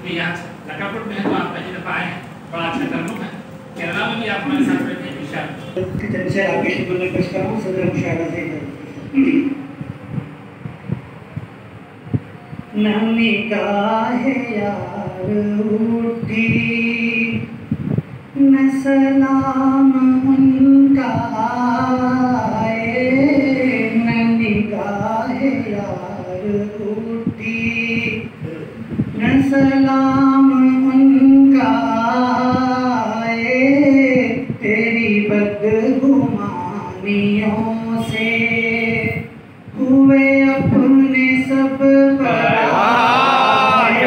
कि यहाँ लकापुर में तो आप पहली दफा आए हैं, बड़ा अच्छा तजुर्बा है। केरला में भी आप हमारे साथ बैठे हैं इंशाअल्लाह। किचन से राकेश बोलने पेश कर रहा हूँ सदर मुशायरा से। न निगाहे यार उठी न सलाम उनका आए, न निगाहे यार उठी न सलाम उनका आए, तेरी बदगुमानियों से हुए अपने सब पराए,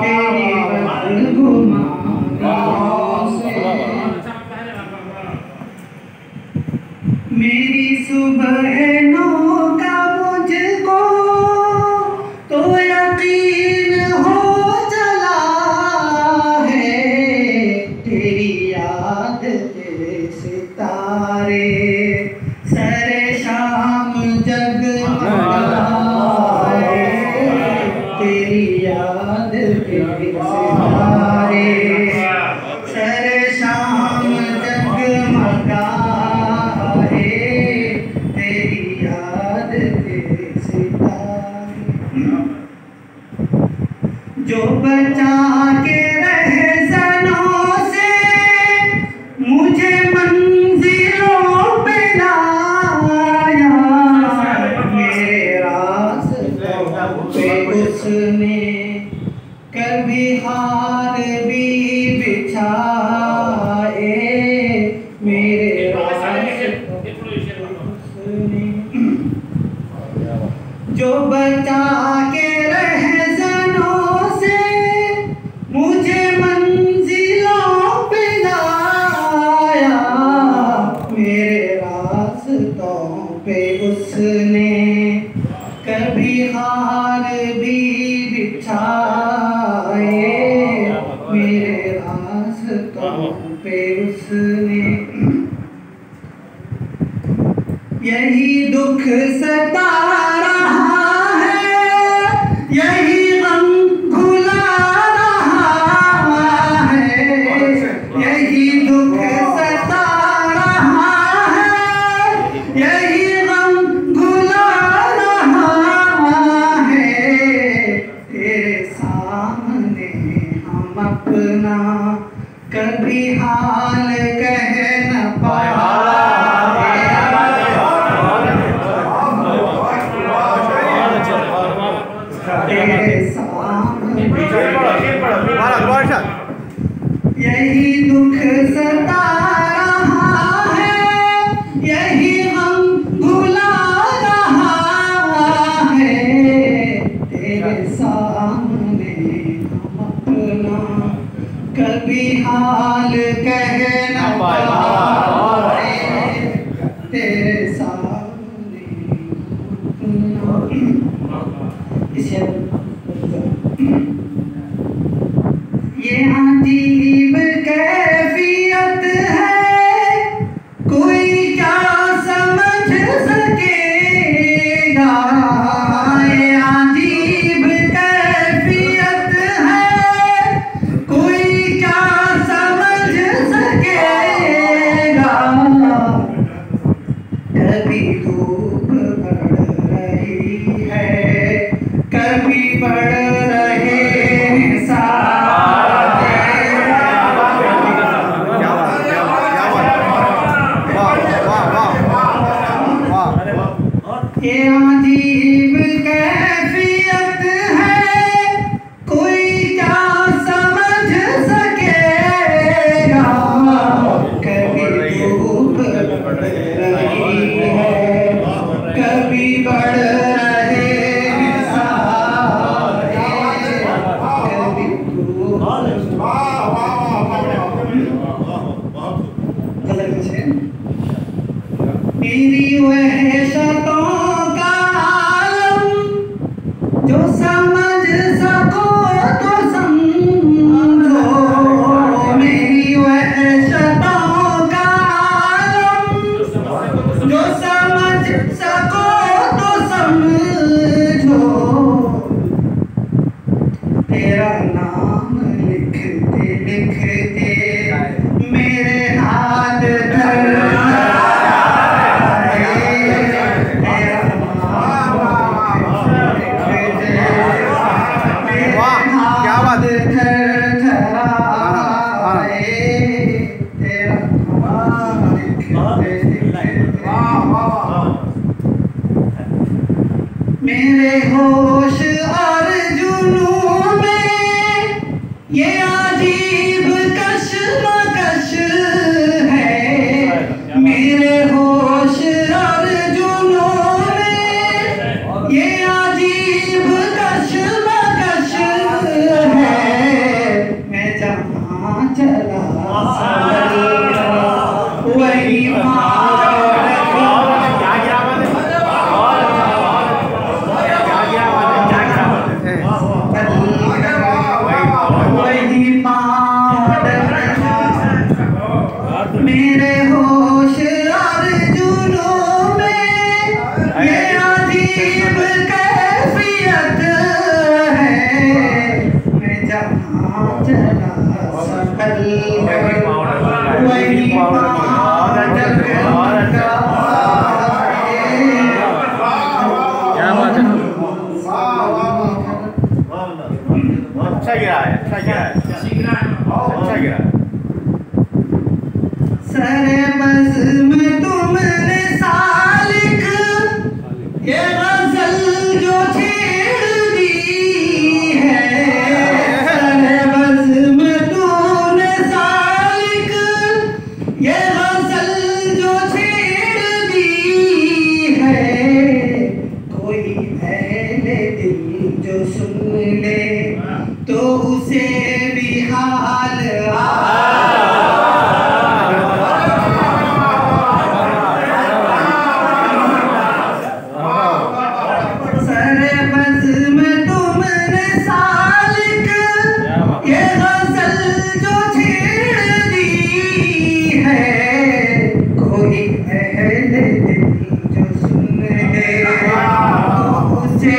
तेरी बदगुमानियों से मेरी सुबहनों का मुझको तो यकीन हो चला है, तेरी याद के सितारे सरे शाम जगमगाए, तेरी याद के सितारे सरे शाम जगमगाए, तेरी याद के सितारे जो बचा के रहे सनों से मुझे मंजिलों पे लाया, मेरे रास्तों पे उसने कभी हार भी बिछाए, मेरे रास्तों पे उसने जो बचा के रहे सनों से मुझे मंजिलों पे लाया, मेरे रास्तों पे उसने कभी हार भी बिछाए, मेरे रास्तों पे उसने यही दुख सता रहा है, यही गम भुला रहा है, यही दुख सता रहा है, यही गम भुला रहा है, तेरे सामने हम अपना कभी हाल कह न पाए, यही दुख सता रहा है, यही हम भुला रहा है, तेरे सामने हम अपना कभी हाल कह न पाए, तेरे सामने इसे ये अजीब कैफियत है, कोई क्या समझ सकेगा, ये अजीब कैफियत है, कोई क्या समझ सकेगा, कभी धूप बढ़ रही है, कभी बढ़ रहे ये अजीब कैफियत है, कोई क्या समझ सकेगा, कभी धूप बढ़ रही है, कभी बढ़ रहे सारे, कभी धूप मेरी वहशतों का आलम जो समझ सको तो समझो, मेरी वहशतों का आलम जो समझ सको तो समझो, तेरा तेरा नाम लिखते लिखते मेरे हाथ क्या बात है। मेरे होश और जुनून में ये अजीब कश्मकश है। मेरे होश और जुनून में ये अजीब कश्मकश है। मैं जहाँ चला वही मेरे होश और जुनून में ये अजीब कैफियत है। मैं जहाँ चला सफल वही अच्छा गिरा है, अच्छा गिरा है, अच्छा गिरा है। सरे बज़्म तुमने सालिक ये गज़ल जो छेड़ दी है। सरे बज़्म तुमने सालिक ये गज़ल जो छेड़ दी है। कोई अहले दिल जो सुन ले तो उसे भी हाल सरे बज़्म तुमने सालिक ये गज़ल जो छेड़ दी है। कोई अहले दिल जो सुन ले तो उसे